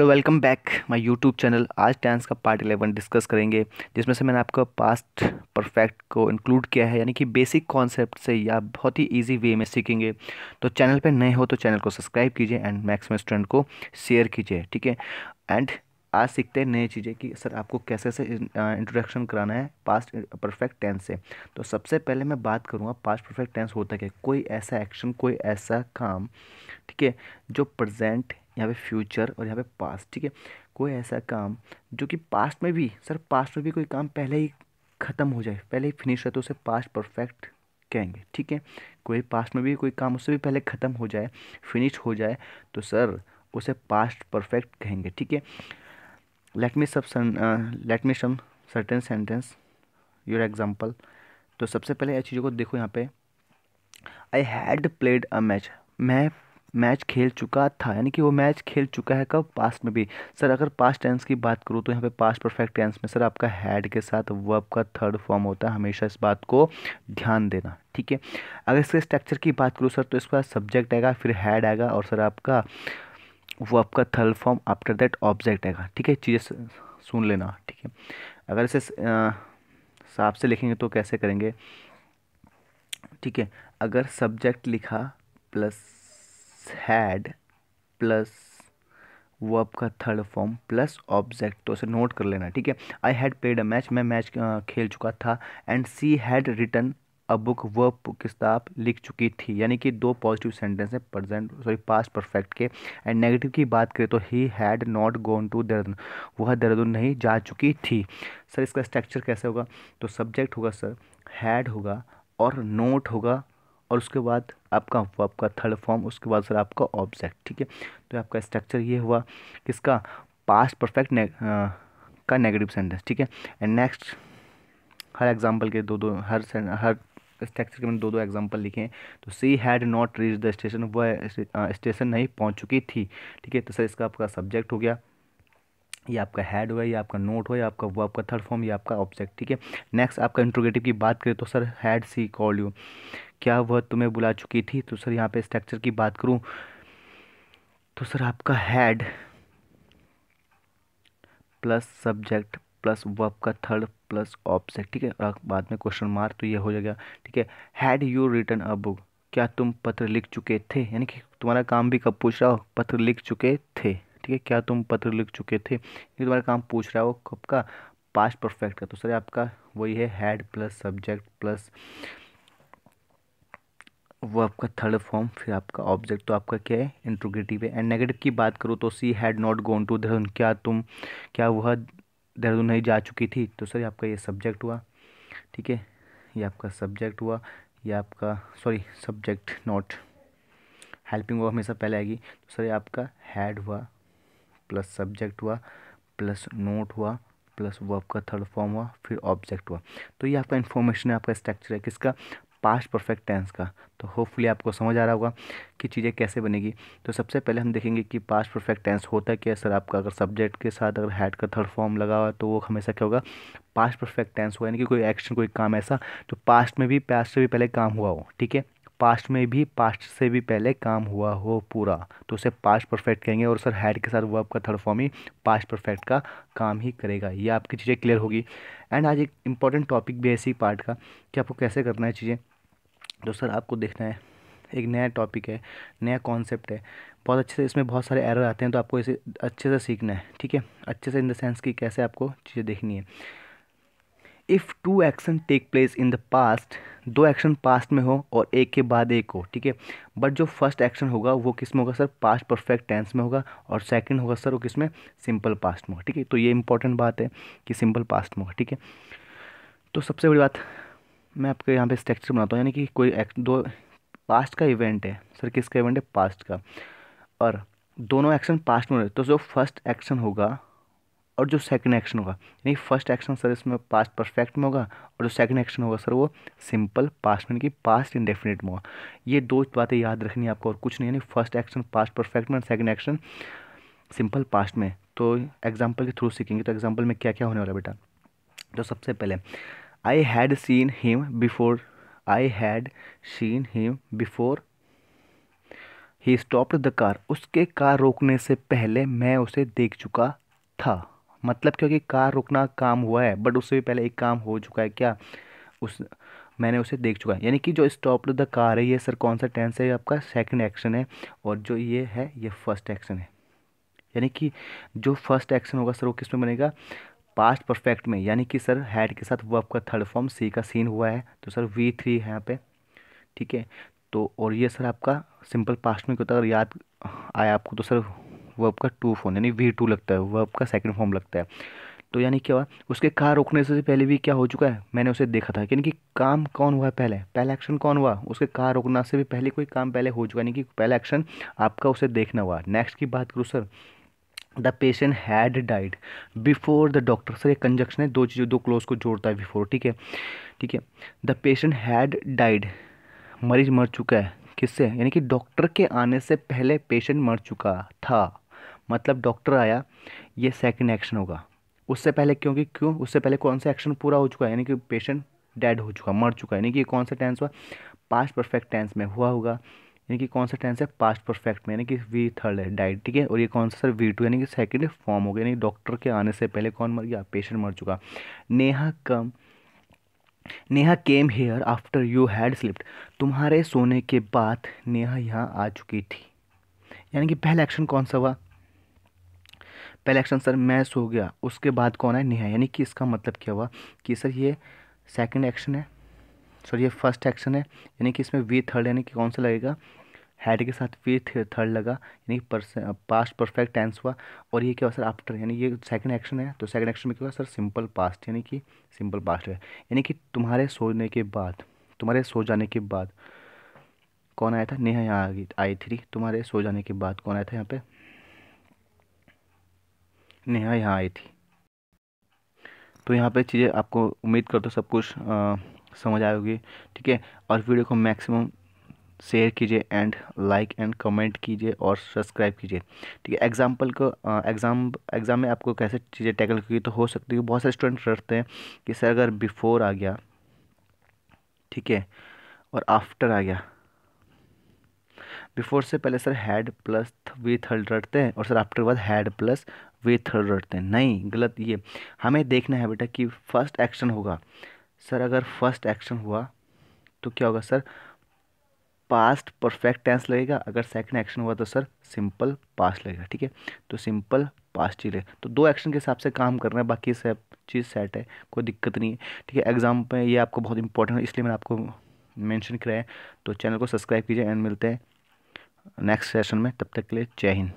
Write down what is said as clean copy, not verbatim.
तो welcome back my YouTube channel. आज tense का पार्ट 11 डिस्कस करेंगे, जिसमें से मैंने आपका पास्ट परफेक्ट को इंक्लूड किया है, यानी कि बेसिक कॉन्सेप्ट से या बहुत ही इजी वे में सीखेंगे। तो चैनल पे नए हो तो चैनल को सब्सक्राइब कीजिए एंड मैक्सिमम स्टूडेंट को शेयर कीजिए, ठीक है। एंड आज सीखते हैं नई चीज़ें कि सर आपको कैसे से इंट्रोडक्शन कराना है पास्ट परफेक्ट टेंस से। तो सबसे पहले मैं बात करूँगा पास्ट परफेक्ट टेंस होता क्या है। कोई ऐसा एक्शन, कोई ऐसा काम, ठीक है, जो प्रेजेंट, यहाँ पे फ्यूचर और यहाँ पे पास्ट, ठीक है। कोई ऐसा काम जो कि पास्ट में भी, सर पास्ट में भी कोई काम पहले ही ख़त्म हो जाए, पहले ही फिनिश है, तो उसे पास्ट परफेक्ट कहेंगे, ठीक है। कोई पास्ट में भी कोई काम उससे भी पहले ख़त्म हो जाए, फिनिश हो जाए, तो सर उसे पास्ट परफेक्ट कहेंगे, ठीक है। Let me some certain sentence your example. तो सबसे पहले ये चीज़ों को देखो यहाँ पे। I had played a match, मैं मैच खेल चुका था, यानी कि वो मैच खेल चुका है कब, पास्ट में भी। सर अगर पास्ट टेंस की बात करूँ तो यहाँ पे पास्ट परफेक्ट टेंस में सर आपका हैड के साथ वर्ब का थर्ड फॉर्म होता है, हमेशा इस बात को ध्यान देना, ठीक है। अगर इसके स्ट्रक्चर की बात करूँ सर, तो इसके बाद सब्जेक्ट आएगा, फिर हैड आएगा, और सर आपका वर्ब का third form, after that object आएगा, ठीक है। चीज़ें सुन लेना, ठीक है। अगर इसे साफ से लिखेंगे तो कैसे करेंगे, ठीक है। अगर सब्जेक्ट लिखा प्लस हैड प्लस वर्ब का थर्ड फॉर्म प्लस ऑब्जेक्ट, तो उसे नोट कर लेना, ठीक है। I had played a match, मैं मैच खेल चुका था। And she had written a book, verb किताब लिख चुकी थी, यानी कि दो पॉजिटिव सेंटेंस है प्रेजेंट सॉरी पास्ट परफेक्ट के। एंड नेगेटिव की बात करें तो he had not gone to Dehradun, वह देहरादून नहीं जा चुकी थी। सर इसका स्ट्रक्चर कैसे होगा, तो सब्जेक्ट होगा सर हैड होगा और नोट होगा, और उसके बाद आपका वर्ब का थर्ड फॉर्म, उसके बाद सर आपका ऑब्जेक्ट, ठीक है। तो आपका स्ट्रक्चर ये हुआ किसका, पास्ट परफेक्ट का नेगेटिव सेंटेंस, ठीक है। एंड नेक्स्ट, हर एग्जांपल के दो दो, हर स्ट्रक्चर के मैंने दो दो एग्जांपल लिखे हैं। तो she had not reach the station, वह स्टेशन नहीं पहुंच चुकी थी, ठीक है। तो सर इसका आपका सब्जेक्ट हो गया, ये आपका हेड हुआ, ये आपका नोट हुआ, ये आपका वर्ब का थर्ड फॉर्म, ये आपका ऑब्जेक्ट, ठीक है। नेक्स्ट आपका इंट्रोगेटिव की बात करें तो sir had she called you, क्या वह तुम्हें बुला चुकी थी। तो सर यहाँ पे स्ट्रक्चर की बात करूँ तो सर आपका had plus subject plus verb का थर्ड प्लस ऑब्जेक्ट, ठीक है, और बाद में क्वेश्चन मार्क, तो ये हो जाएगा, ठीक है। Had you written a book, क्या तुम पत्र लिख चुके थे, यानी कि तुम्हारा काम भी कब पूछ रहा हो, पत्र लिख चुके थे, ठीक है। क्या तुम पत्र लिख चुके थे, ये तुम्हारा काम पूछ रहा हो कब का, पास्ट परफेक्ट का। तो सर आपका वही है हैड प्लस सब्जेक्ट प्लस वो आपका थर्ड फॉर्म, फिर आपका ऑब्जेक्ट, तो आपका क्या है, इंट्रोगेटिव है। एंड नेगेटिव की बात करूँ तो she had not gone to Dehradun, क्या वह देहरादून नहीं जा चुकी थी। तो सर आपका ये सब्जेक्ट हुआ, ठीक है, ये आपका सब्जेक्ट हुआ, ये आपका सॉरी सब्जेक्ट नॉट, हेल्पिंग वो हमेशा पहले आएगी। तो सर ये आपका हैड हुआ प्लस सब्जेक्ट हुआ प्लस नोट हुआ प्लस वर्ब का थर्ड फॉर्म हुआ, फिर ऑब्जेक्ट हुआ। तो ये आपका इन्फॉर्मेशन है, आपका स्ट्रक्चर है किसका, पास्ट परफेक्ट टेंस का। तो होपफुली आपको समझ आ रहा होगा कि चीज़ें कैसे बनेगी। तो सबसे पहले हम देखेंगे कि पास्ट परफेक्ट टेंस होता क्या है। सर आपका अगर सब्जेक्ट के साथ अगर हैड का थर्ड फॉर्म लगा हुआ है तो वो हमेशा क्या होगा, पास्ट परफेक्ट टेंस होगा, यानी कि कोई एक्शन, कोई काम ऐसा जो पास्ट से भी पहले काम हुआ हो, ठीक है। पास्ट से भी पहले काम हुआ हो पूरा, तो उसे पास्ट परफेक्ट कहेंगे। और सर हैड के साथ वर्ब का थर्ड फॉर्म ही पास्ट परफेक्ट का काम ही करेगा। ये आपकी चीज़ें क्लियर होगी। एंड आज एक इंपॉर्टेंट टॉपिक भी है इसी पार्ट का कि आपको कैसे करना है चीज़ें। तो सर आपको देखना है, एक नया टॉपिक है, नया कॉन्सेप्ट है, बहुत अच्छे से इसमें बहुत सारे एरर आते हैं, तो आपको इसे अच्छे से सीखना है, ठीक है। अच्छे से इन द सेंस कि कैसे आपको चीज़ें देखनी है। If two action take place in the past, दो एक्शन पास्ट में हो और एक के बाद एक हो, ठीक है। बट जो फर्स्ट एक्शन होगा वो किस में होगा सर, पास्ट परफेक्ट टेंस में होगा, और सेकंड होगा सर वो किस में, सिंपल पास्ट में होगा, ठीक है। तो ये इंपॉर्टेंट बात है कि सिंपल पास्ट में होगा, ठीक है। तो सबसे बड़ी बात, मैं आपको यहाँ पे स्ट्रक्चर बनाता हूँ, यानी कि कोई दो पास्ट का इवेंट है, सर किसका इवेंट है, पास्ट का, और दोनों एक्शन पास्ट में हो रहे हैं, तो जो फर्स्ट एक्शन होगा और जो सेकंड एक्शन होगा, यानी फर्स्ट एक्शन सर इसमें पास्ट परफेक्ट में होगा, और जो सेकंड एक्शन होगा सर वो सिंपल पास्ट में, यानी कि पास्ट इंडेफिनिट में होगा। ये दो बातें याद रखनी है आपको, और कुछ नहीं, यानी फर्स्ट एक्शन पास्ट परफेक्ट में, सेकंड एक्शन सिंपल पास्ट में। तो एग्जाम्पल के थ्रू सीखेंगे। तो एग्जाम्पल में क्या क्या होने वाला है बेटा, तो सबसे पहले I had seen him before, I had seen him before he stopped the car, उसके कार रोकने से पहले मैं उसे देख चुका था। मतलब क्योंकि कार रुकना काम हुआ है, बट उससे भी पहले एक काम हो चुका है क्या, उस मैंने उसे देख चुका है। यानी कि जो स्टॉप्ड द कार है, ये सर कौन सा टेंस है, ये आपका सेकंड एक्शन है, और जो ये है ये फर्स्ट एक्शन है। यानी कि जो फर्स्ट एक्शन होगा सर वो किस में बनेगा, पास्ट परफेक्ट में। यानी कि सर हैड के साथ वर्ब का थर्ड फॉर्म सी का सीन हुआ है, तो सर V3 है यहाँ पे, ठीक है। तो और ये सर आपका सिंपल पास्ट में क्या होता है, अगर याद आया आपको तो सर वर्ब का टू फॉर्म यानी V2 लगता है, वर्ब का सेकंड फॉर्म लगता है। तो यानी क्या हुआ, उसके कार रोकने से पहले भी क्या हो चुका है, मैंने उसे देखा था। यानी कि काम कौन हुआ है, पहले पहला एक्शन कौन हुआ, उसके कार रोकना से भी पहले कोई काम पहले हो चुका है, यानी कि पहला एक्शन आपका उसे देखना हुआ। नेक्स्ट की बात करूँ sir, the patient had died before the doctor. Sir ये कंजक्शन है, दो चीज़ों, दो क्लोज को जोड़ता है बिफोर, ठीक है, ठीक है। द पेशेंट हैड डाइड, मरीज मर चुका है, किससे, यानी कि डॉक्टर के आने से पहले पेशेंट मर चुका था। मतलब डॉक्टर आया, ये सेकंड एक्शन होगा। उससे पहले क्योंकि क्यों, उससे पहले कौन सा एक्शन पूरा हो चुका है, यानी कि पेशेंट डेड हो चुका, मर चुका है। यानी कि ये कौन सा टेंस हुआ, पास्ट परफेक्ट टेंस में हुआ होगा। यानी कि कौन सा टेंस है, पास्ट परफेक्ट में, यानी कि V3 है, डाइड, ठीक है। और ये कौन सा सर, V2 यानी कि सेकंड फॉर्म हो गया, यानी डॉक्टर के आने से पहले कौन मर गया, पेशेंट मर चुका। Neha come, Neha came here after you had slipped, तुम्हारे सोने के बाद नेहा यहाँ आ चुकी थी। यानी कि पहला एक्शन कौन सा हुआ, पहला एक्शन सर मैं सो गया, उसके बाद कौन है, नेहा। यानी कि इसका मतलब क्या हुआ कि सर ये सेकंड एक्शन है, सर ये फर्स्ट एक्शन है। यानी कि इसमें V3 यानी कि कौन सा लगेगा, हैड के साथ V3 लगा, यानी कि पास्ट परफेक्ट टेंस हुआ। और ये क्या हुआ सर, आफ्टर, यानी ये सेकंड एक्शन है, तो सेकंड एक्शन में क्या हुआ सर, सिंपल पास्ट, यानी कि सिंपल पास्ट है। यानी कि तुम्हारे सोने के बाद, तुम्हारे सो जाने के बाद कौन आया था, नेहा यहाँ आई थी। तुम्हारे सो जाने के बाद कौन आया था यहाँ पे, नेहा यहाँ आई थी। तो यहाँ पे चीज़ें आपको उम्मीद करता हूँ सब कुछ समझ आई होगी, ठीक है। और वीडियो को मैक्सिमम शेयर कीजिए एंड लाइक एंड कमेंट कीजिए और सब्सक्राइब कीजिए, ठीक है। एग्जाम्पल को एग्ज़ाम में आपको कैसे चीज़ें टैकल की, तो हो सकती है बहुत सारे स्टूडेंट रखते हैं कि सर अगर बिफोर आ गया, ठीक है, और आफ्टर आ गया, बिफोर से पहले सर हैड प्लस V3 रटते हैं, और सर आफ्टर के बाद हैड प्लस V3 रटते हैं। नहीं, गलत। ये हमें देखना है बेटा कि फर्स्ट एक्शन होगा। सर अगर फर्स्ट एक्शन हुआ तो क्या होगा सर, पास्ट परफेक्ट टेंस लगेगा। अगर सेकंड एक्शन हुआ तो सर सिंपल पास्ट लगेगा, ठीक है। तो सिंपल पास्ट ही रहे, तो दो एक्शन के हिसाब से काम करना है, बाकी सब चीज़ सेट है, कोई दिक्कत नहीं है, ठीक है। एग्जाम पे ये आपको बहुत इंपॉर्टेंट है, इसलिए मैंने आपको मेंशन किया है। तो चैनल को सब्सक्राइब कीजिए एंड मिलते हैं नेक्स्ट सेशन में, तब तक के लिए जय हिंद।